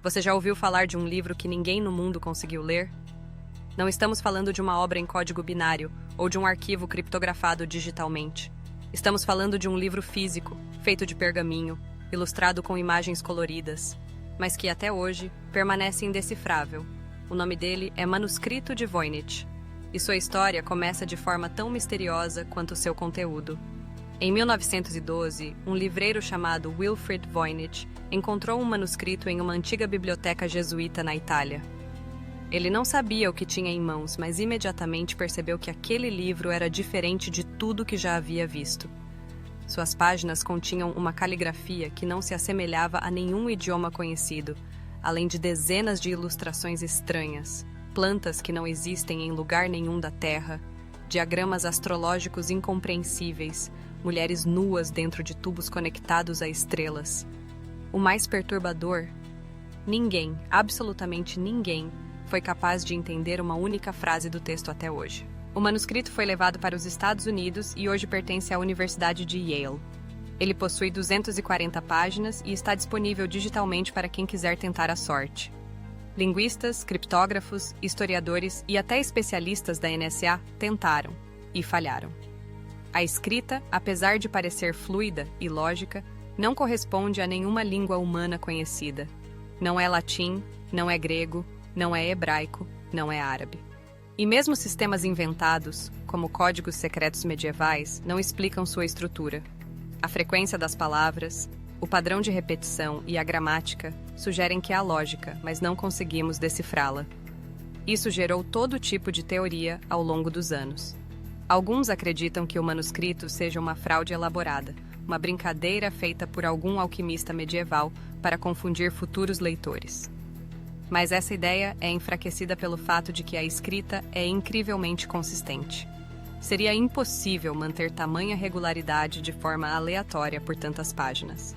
Você já ouviu falar de um livro que ninguém no mundo conseguiu ler? Não estamos falando de uma obra em código binário ou de um arquivo criptografado digitalmente. Estamos falando de um livro físico, feito de pergaminho, ilustrado com imagens coloridas, mas que até hoje permanece indecifrável. O nome dele é Manuscrito de Voynich, e sua história começa de forma tão misteriosa quanto seu conteúdo. Em 1912, um livreiro chamado Wilfrid Voynich encontrou um manuscrito em uma antiga biblioteca jesuíta na Itália. Ele não sabia o que tinha em mãos, mas imediatamente percebeu que aquele livro era diferente de tudo que já havia visto. Suas páginas continham uma caligrafia que não se assemelhava a nenhum idioma conhecido, além de dezenas de ilustrações estranhas, plantas que não existem em lugar nenhum da Terra, diagramas astrológicos incompreensíveis, mulheres nuas dentro de tubos conectados a estrelas. O mais perturbador: ninguém, absolutamente ninguém, foi capaz de entender uma única frase do texto até hoje. O manuscrito foi levado para os Estados Unidos e hoje pertence à Universidade de Yale. Ele possui 240 páginas e está disponível digitalmente para quem quiser tentar a sorte. Linguistas, criptógrafos, historiadores e até especialistas da NSA tentaram e falharam. A escrita, apesar de parecer fluida e lógica, não corresponde a nenhuma língua humana conhecida. Não é latim, não é grego, não é hebraico, não é árabe. E mesmo sistemas inventados, como códigos secretos medievais, não explicam sua estrutura. A frequência das palavras, o padrão de repetição e a gramática sugerem que há lógica, mas não conseguimos decifrá-la. Isso gerou todo tipo de teoria ao longo dos anos. Alguns acreditam que o manuscrito seja uma fraude elaborada, uma brincadeira feita por algum alquimista medieval para confundir futuros leitores. Mas essa ideia é enfraquecida pelo fato de que a escrita é incrivelmente consistente. Seria impossível manter tamanha regularidade de forma aleatória por tantas páginas.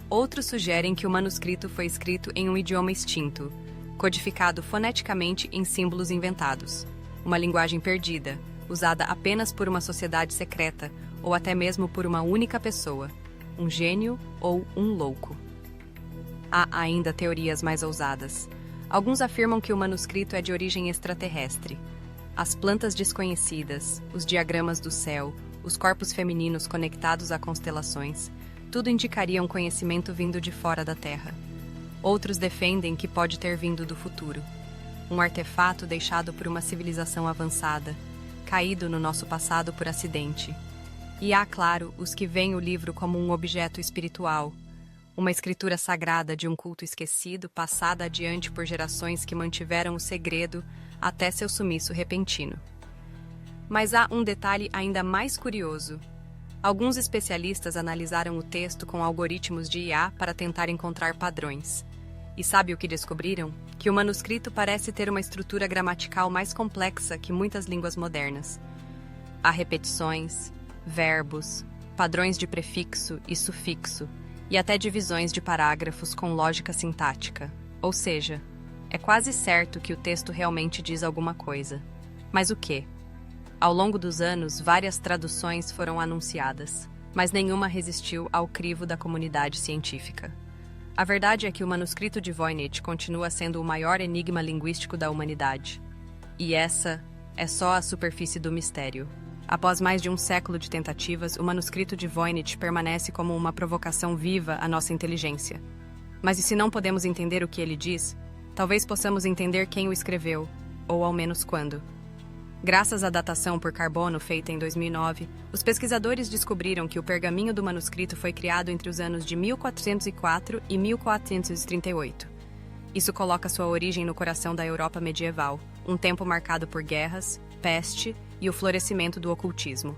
Outros sugerem que o manuscrito foi escrito em um idioma extinto, codificado foneticamente em símbolos inventados, uma linguagem perdida, usada apenas por uma sociedade secreta ou até mesmo por uma única pessoa, um gênio ou um louco. Há ainda teorias mais ousadas. Alguns afirmam que o manuscrito é de origem extraterrestre. As plantas desconhecidas, os diagramas do céu, os corpos femininos conectados a constelações, tudo indicaria um conhecimento vindo de fora da Terra. Outros defendem que pode ter vindo do futuro. Um artefato deixado por uma civilização avançada, caído no nosso passado por acidente. E há, claro, os que veem o livro como um objeto espiritual, uma escritura sagrada de um culto esquecido, passada adiante por gerações que mantiveram o segredo até seu sumiço repentino. Mas há um detalhe ainda mais curioso. Alguns especialistas analisaram o texto com algoritmos de IA para tentar encontrar padrões. E sabe o que descobriram? Que o manuscrito parece ter uma estrutura gramatical mais complexa que muitas línguas modernas. Há repetições, verbos, padrões de prefixo e sufixo, e até divisões de parágrafos com lógica sintática. Ou seja, é quase certo que o texto realmente diz alguma coisa. Mas o quê? Ao longo dos anos, várias traduções foram anunciadas, mas nenhuma resistiu ao crivo da comunidade científica. A verdade é que o manuscrito de Voynich continua sendo o maior enigma linguístico da humanidade. E essa é só a superfície do mistério. Após mais de um século de tentativas, o manuscrito de Voynich permanece como uma provocação viva à nossa inteligência. Mas e se não podemos entender o que ele diz, talvez possamos entender quem o escreveu, ou ao menos quando. Graças à datação por carbono feita em 2009, os pesquisadores descobriram que o pergaminho do manuscrito foi criado entre os anos de 1404 e 1438. Isso coloca sua origem no coração da Europa medieval, um tempo marcado por guerras, peste e o florescimento do ocultismo.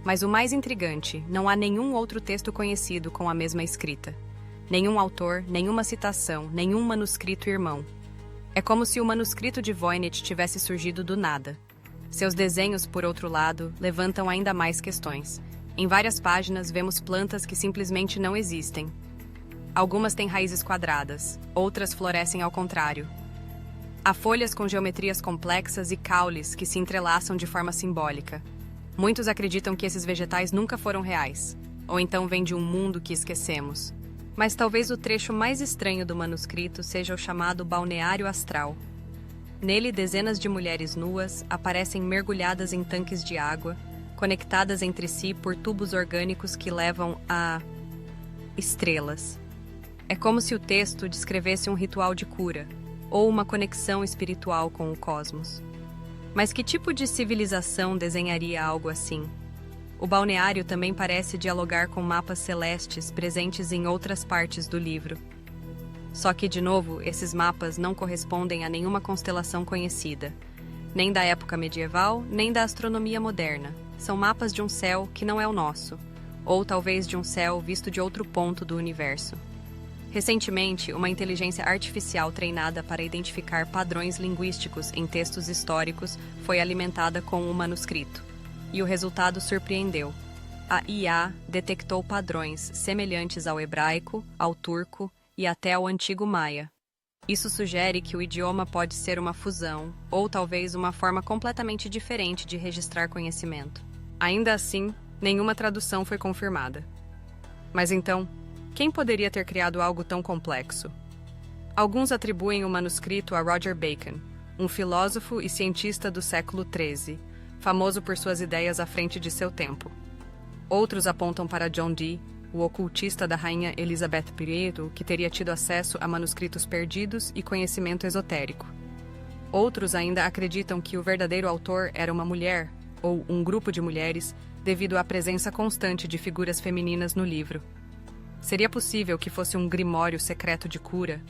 Mas o mais intrigante, não há nenhum outro texto conhecido com a mesma escrita. Nenhum autor, nenhuma citação, nenhum manuscrito irmão. É como se o manuscrito de Voynich tivesse surgido do nada. Seus desenhos, por outro lado, levantam ainda mais questões. Em várias páginas, vemos plantas que simplesmente não existem. Algumas têm raízes quadradas, outras florescem ao contrário. Há folhas com geometrias complexas e caules que se entrelaçam de forma simbólica. Muitos acreditam que esses vegetais nunca foram reais, ou então vêm de um mundo que esquecemos. Mas talvez o trecho mais estranho do manuscrito seja o chamado Balneário Astral. Nele, dezenas de mulheres nuas aparecem mergulhadas em tanques de água, conectadas entre si por tubos orgânicos que levam a estrelas. É como se o texto descrevesse um ritual de cura, ou uma conexão espiritual com o cosmos. Mas que tipo de civilização desenharia algo assim? O balneário também parece dialogar com mapas celestes presentes em outras partes do livro. Só que, de novo, esses mapas não correspondem a nenhuma constelação conhecida, nem da época medieval, nem da astronomia moderna. São mapas de um céu que não é o nosso, ou talvez de um céu visto de outro ponto do universo. Recentemente, uma inteligência artificial treinada para identificar padrões linguísticos em textos históricos foi alimentada com um manuscrito, e o resultado surpreendeu. A IA detectou padrões semelhantes ao hebraico, ao turco e até ao antigo maia. Isso sugere que o idioma pode ser uma fusão, ou talvez uma forma completamente diferente de registrar conhecimento. Ainda assim, nenhuma tradução foi confirmada. Mas então, quem poderia ter criado algo tão complexo? Alguns atribuem o manuscrito a Roger Bacon, um filósofo e cientista do século XIII, famoso por suas ideias à frente de seu tempo. Outros apontam para John Dee, o ocultista da rainha Elizabeth I, que teria tido acesso a manuscritos perdidos e conhecimento esotérico. Outros ainda acreditam que o verdadeiro autor era uma mulher, ou um grupo de mulheres, devido à presença constante de figuras femininas no livro. Seria possível que fosse um grimório secreto de cura,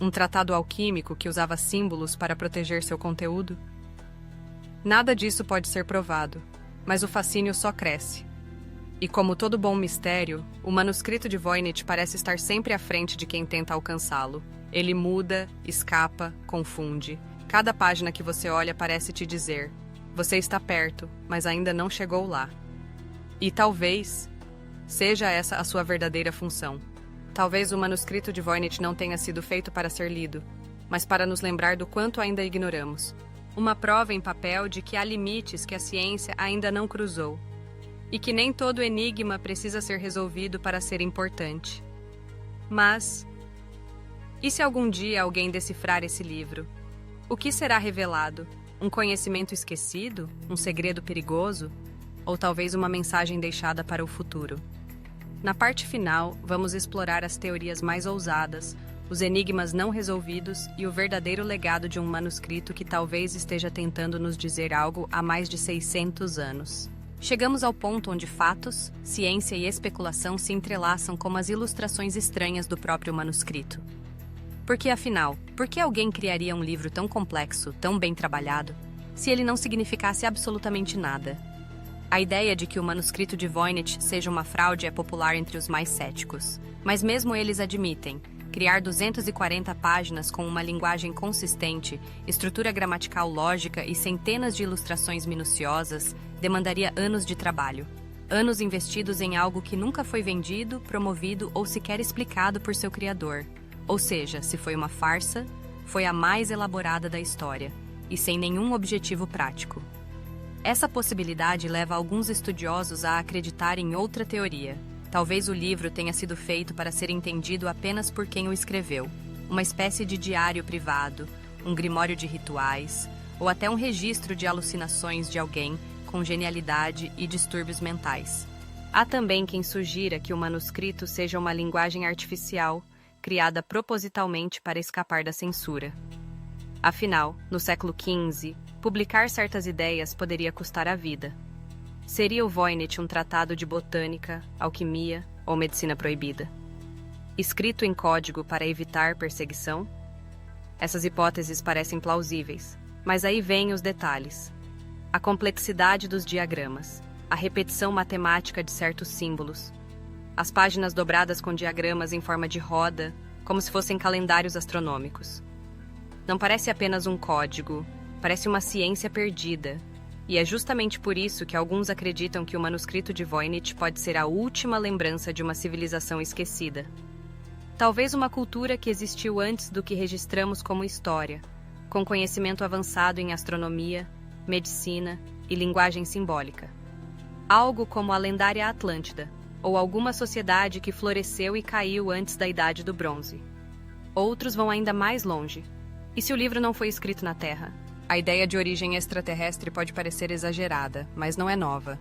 um tratado alquímico que usava símbolos para proteger seu conteúdo? Nada disso pode ser provado, mas o fascínio só cresce. E como todo bom mistério, o manuscrito de Voynich parece estar sempre à frente de quem tenta alcançá-lo. Ele muda, escapa, confunde. Cada página que você olha parece te dizer: você está perto, mas ainda não chegou lá. E talvez seja essa a sua verdadeira função. Talvez o manuscrito de Voynich não tenha sido feito para ser lido, mas para nos lembrar do quanto ainda ignoramos. Uma prova em papel de que há limites que a ciência ainda não cruzou. E que nem todo enigma precisa ser resolvido para ser importante. Mas, e se algum dia alguém decifrar esse livro? O que será revelado? Um conhecimento esquecido? Um segredo perigoso? Ou talvez uma mensagem deixada para o futuro? Na parte final, vamos explorar as teorias mais ousadas, os enigmas não resolvidos e o verdadeiro legado de um manuscrito que talvez esteja tentando nos dizer algo há mais de 600 anos. Chegamos ao ponto onde fatos, ciência e especulação se entrelaçam como as ilustrações estranhas do próprio manuscrito. Porque, afinal, por que alguém criaria um livro tão complexo, tão bem trabalhado, se ele não significasse absolutamente nada? A ideia de que o manuscrito de Voynich seja uma fraude é popular entre os mais céticos, mas mesmo eles admitem: criar 240 páginas com uma linguagem consistente, estrutura gramatical lógica e centenas de ilustrações minuciosas demandaria anos de trabalho. Anos investidos em algo que nunca foi vendido, promovido ou sequer explicado por seu criador. Ou seja, se foi uma farsa, foi a mais elaborada da história, e sem nenhum objetivo prático. Essa possibilidade leva alguns estudiosos a acreditar em outra teoria. Talvez o livro tenha sido feito para ser entendido apenas por quem o escreveu, uma espécie de diário privado, um grimório de rituais, ou até um registro de alucinações de alguém com genialidade e distúrbios mentais. Há também quem sugira que o manuscrito seja uma linguagem artificial, criada propositalmente para escapar da censura. Afinal, no século XV, publicar certas ideias poderia custar a vida. Seria o Voynich um tratado de botânica, alquimia ou medicina proibida? Escrito em código para evitar perseguição? Essas hipóteses parecem plausíveis, mas aí vêm os detalhes. A complexidade dos diagramas, a repetição matemática de certos símbolos, as páginas dobradas com diagramas em forma de roda, como se fossem calendários astronômicos. Não parece apenas um código, parece uma ciência perdida. E é justamente por isso que alguns acreditam que o manuscrito de Voynich pode ser a última lembrança de uma civilização esquecida. Talvez uma cultura que existiu antes do que registramos como história, com conhecimento avançado em astronomia, medicina e linguagem simbólica. Algo como a lendária Atlântida, ou alguma sociedade que floresceu e caiu antes da Idade do Bronze. Outros vão ainda mais longe. E se o livro não foi escrito na Terra? A ideia de origem extraterrestre pode parecer exagerada, mas não é nova.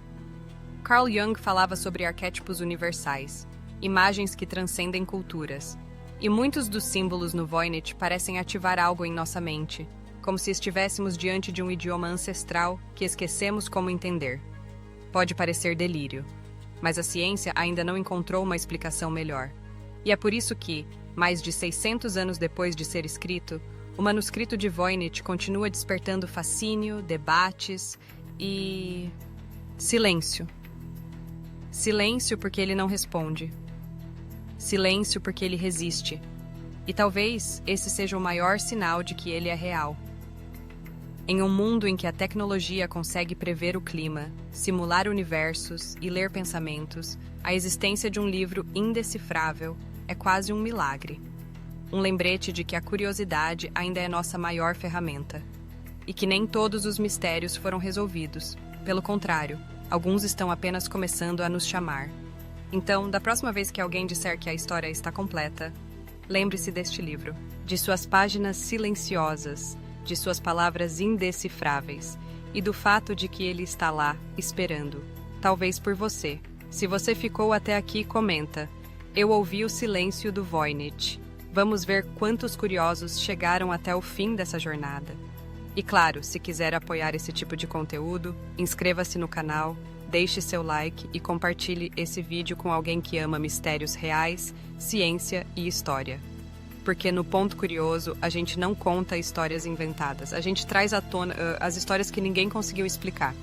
Carl Jung falava sobre arquétipos universais, imagens que transcendem culturas. E muitos dos símbolos no Voynich parecem ativar algo em nossa mente, como se estivéssemos diante de um idioma ancestral que esquecemos como entender. Pode parecer delírio, mas a ciência ainda não encontrou uma explicação melhor. E é por isso que, mais de 600 anos depois de ser escrito, o manuscrito de Voynich continua despertando fascínio, debates e... silêncio. Silêncio porque ele não responde. Silêncio porque ele resiste. E talvez esse seja o maior sinal de que ele é real. Em um mundo em que a tecnologia consegue prever o clima, simular universos e ler pensamentos, a existência de um livro indecifrável é quase um milagre. Um lembrete de que a curiosidade ainda é nossa maior ferramenta. E que nem todos os mistérios foram resolvidos. Pelo contrário, alguns estão apenas começando a nos chamar. Então, da próxima vez que alguém disser que a história está completa, lembre-se deste livro, de suas páginas silenciosas, de suas palavras indecifráveis e do fato de que ele está lá, esperando, talvez por você. Se você ficou até aqui, comenta. Eu ouvi o silêncio do Voynich. Vamos ver quantos curiosos chegaram até o fim dessa jornada. E claro, se quiser apoiar esse tipo de conteúdo, inscreva-se no canal, deixe seu like e compartilhe esse vídeo com alguém que ama mistérios reais, ciência e história. Porque no Ponto Curioso, a gente não conta histórias inventadas, a gente traz à tona as histórias que ninguém conseguiu explicar.